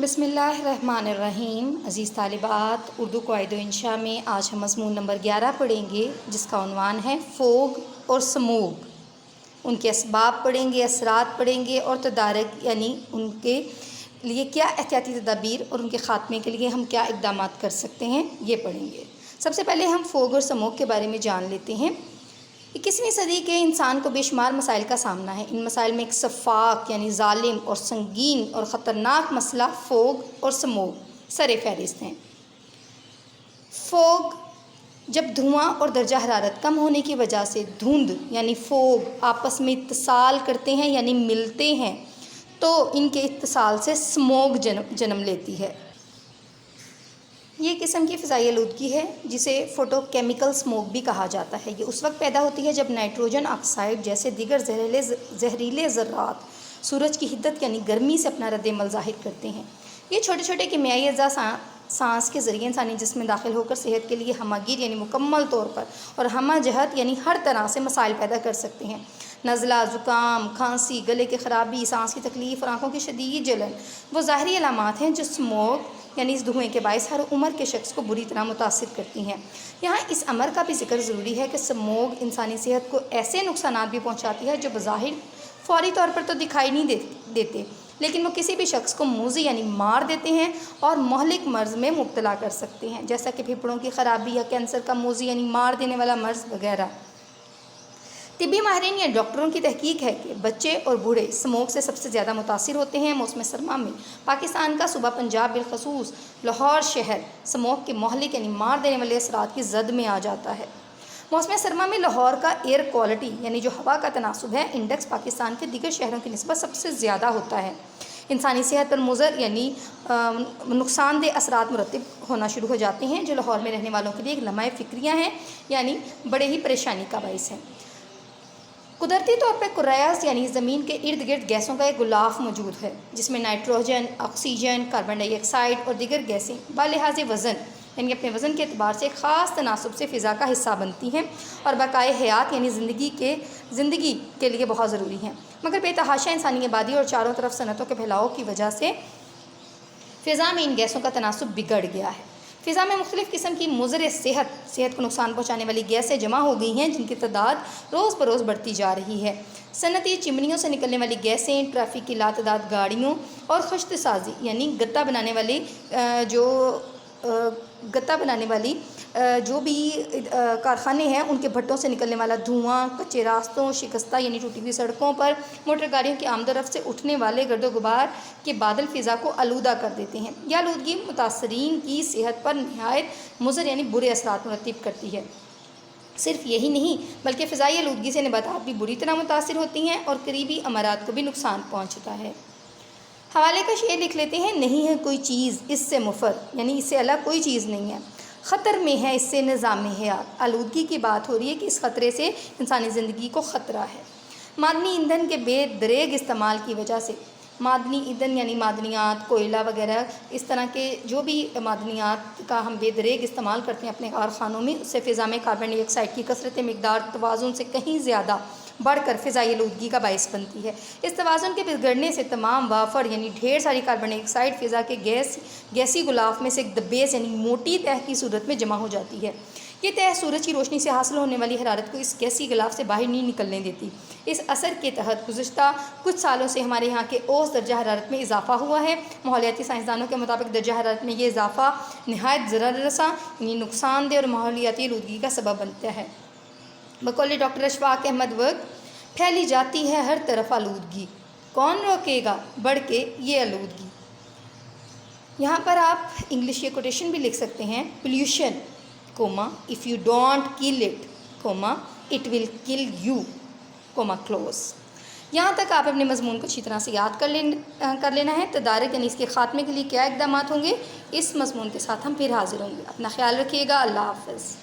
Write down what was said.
بسم اللہ الرحمن الرحیم۔ عزیز طالبات، اردو قواعد و انشاء میں آج ہم مضمون نمبر 11 پڑھیں گے، جس کا عنوان ہے فوگ اور سموگ۔ ان کے اسباب پڑھیں گے، اثرات پڑھیں گے اور تدارک یعنی ان کے لیے کیا احتیاطی تدابیر اور ان کے خاتمے کے لیے ہم کیا اقدامات کر سکتے ہیں یہ پڑھیں گے۔ سب سے پہلے ہم فوگ اور سموگ کے بارے میں جان لیتے ہیں۔ 21ویں صدی کے انسان کو بے شمار مسائل کا سامنا ہے۔ ان مسائل میں ایک سفاک یعنی ظالم اور سنگین اور خطرناک مسئلہ فوگ اور سموگ سر فہرست ہیں۔ فوگ جب دھواں اور درجہ حرارت کم ہونے کی وجہ سے دھند یعنی فوگ آپس میں اتصال کرتے ہیں یعنی ملتے ہیں تو ان کے اتصال سے سموگ جنم لیتی ہے۔ یہ قسم کی فضائی آلودگی ہے جسے فوٹو کیمیکل سموگ بھی کہا جاتا ہے۔ یہ اس وقت پیدا ہوتی ہے جب نائٹروجن آکسائڈ جیسے دیگر زہریلے ذرات سورج کی حدت یعنی گرمی سے اپنا رد عمل ظاہر کرتے ہیں۔ یہ چھوٹے چھوٹے کیمیائی اجزاء سانس کے ذریعے انسانی جسم میں داخل ہو کر صحت کے لیے ہمہ گیر یعنی مکمل طور پر اور ہمہ جہت یعنی ہر طرح سے مسائل پیدا کر سکتے ہیں۔ نزلہ، زکام، کھانسی، گلے کی خرابی، سانس کی تکلیف اور آنکھوں کی شدید جلن وہ ظاہری علامات ہیں جو سموگ یعنی اس دھوئیں کے باعث ہر عمر کے شخص کو بری طرح متاثر کرتی ہیں۔ یہاں اس امر کا بھی ذکر ضروری ہے کہ سموگ انسانی صحت کو ایسے نقصانات بھی پہنچاتی ہے جو بظاہر فوری طور پر تو دکھائی نہیں دیتے، لیکن وہ کسی بھی شخص کو موذی یعنی مار دیتے ہیں اور مہلک مرض میں مبتلا کر سکتے ہیں، جیسا کہ پھیپھڑوں کی خرابی یا کینسر کا موذی یعنی مار دینے والا مرض وغیرہ۔ طبی ماہرین یا ڈاکٹروں کی تحقیق ہے کہ بچے اور بوڑھے سموگ سے سب سے زیادہ متاثر ہوتے ہیں۔ موسم سرما میں پاکستان کا صوبہ پنجاب بالخصوص لاہور شہر سموگ کے مہلک یعنی مار دینے والے اثرات کی زد میں آ جاتا ہے۔ موسم سرما میں لاہور کا ایئر کوالٹی یعنی جو ہوا کا تناسب ہے انڈیکس پاکستان کے دیگر شہروں کی نسبت سب سے زیادہ ہوتا ہے۔ انسانی صحت پر مضر یعنی نقصان دہ اثرات مرتب ہونا شروع ہو جاتے ہیں جو لاہور میں رہنے والوں کے لیے ایک لمحہ فکریہ ہیں یعنی بڑے ہی پریشانی کا باعث ہیں۔ قدرتی طور پر کرائز یعنی زمین کے ارد گرد گیسوں کا ایک غلاف موجود ہے جس میں نائٹروجن، آکسیجن، کاربن ڈائی آکسائڈ اور دیگر گیسیں بالحاظ وزن یعنی اپنے وزن کے اعتبار سے ایک خاص تناسب سے فضا کا حصہ بنتی ہیں اور بقائے حیات یعنی زندگی کے لیے بہت ضروری ہیں، مگر بے تحاشا انسانی آبادی اور چاروں طرف صنعتوں کے پھیلاؤ کی وجہ سے فضا میں ان گیسوں کا تناسب بگڑ گیا ہے۔ فضا میں مختلف قسم کی مضر صحت کو نقصان پہنچانے والی گیسیں جمع ہو گئی ہیں جن کی تعداد روز بروز بڑھتی جا رہی ہے۔ صنعتی چمنیوں سے نکلنے والی گیسیں، ٹریفک کی لاتعداد گاڑیوں اور خشت سازی یعنی گتا بنانے والی جو بھی کارخانے ہیں ان کے بھٹوں سے نکلنے والا دھواں، کچے راستوں، شکستہ یعنی ٹوٹی ہوئی سڑکوں پر موٹر گاڑیوں کی آمد و رفت سے اٹھنے والے گرد و غبار کے بادل فضا کو آلودہ کر دیتے ہیں۔ یہ آلودگی متاثرین کی صحت پر نہایت مضر یعنی برے اثرات مرتب کرتی ہے۔ صرف یہی نہیں بلکہ فضائی آلودگی سے نباتات بھی بری طرح متاثر ہوتی ہیں اور قریبی امارات کو بھی نقصان پہنچتا ہے۔ حوالے کا شعر لکھ لیتے ہیں، نہیں ہے کوئی چیز اس سے مفر یعنی اس سے الگ کوئی چیز نہیں ہے، خطر میں ہے اس سے نظام حیات۔ آلودگی کی بات ہو رہی ہے کہ اس خطرے سے انسانی زندگی کو خطرہ ہے۔ معدنی ایندھن کے بے دریغ استعمال کی وجہ سے معدنی ایندھن یعنی معدنیات، کوئلہ وغیرہ اس طرح کے جو بھی معدنیات کا ہم بے دریغ استعمال کرتے ہیں اپنے کارخانوں میں، اس سے فضا میں کاربن ڈائی آکسائڈ کی کثرت مقدار توازن سے کہیں زیادہ بڑھ کر فضائی آلودگی کا باعث بنتی ہے۔ اس توازن کے بگڑنے سے تمام وافر یعنی ڈھیر ساری کاربن ڈائی آکسائڈ فضا کے گیسی غلاف میں سے ایک دبیس یعنی موٹی تہ کی صورت میں جمع ہو جاتی ہے۔ یہ تہ سورج کی روشنی سے حاصل ہونے والی حرارت کو اس گیسی غلاف سے باہر نہیں نکلنے دیتی۔ اس اثر کے تحت گزشتہ کچھ سالوں سے ہمارے یہاں کے اوسط درجہ حرارت میں اضافہ ہوا ہے۔ ماحولیاتی سائنسدانوں کے مطابق درجہ حرارت میں یہ اضافہ نہایت ضرر رساں یعنی نقصان دہ اور ماحولیاتی آلودگی کا سبب بنتا ہے۔ بقول ڈاکٹر اشفاق احمد وقت، پھیلی جاتی ہے ہر طرف آلودگی، کون روکے گا بڑھ کے یہ آلودگی۔ یہاں پر آپ انگلش کے کوٹیشن بھی لکھ سکتے ہیں، pollution if you don't kill it, it will kill you, close۔ یہاں تک آپ اپنے مضمون کو اچھی طرح سے یاد کر لینا ہے۔ تدارک یعنی اس کے خاتمے کے لیے کیا اقدامات ہوں گے، اس مضمون کے ساتھ ہم پھر حاضر ہوں گے۔ اپنا خیال رکھیے گا۔ اللہ حافظ۔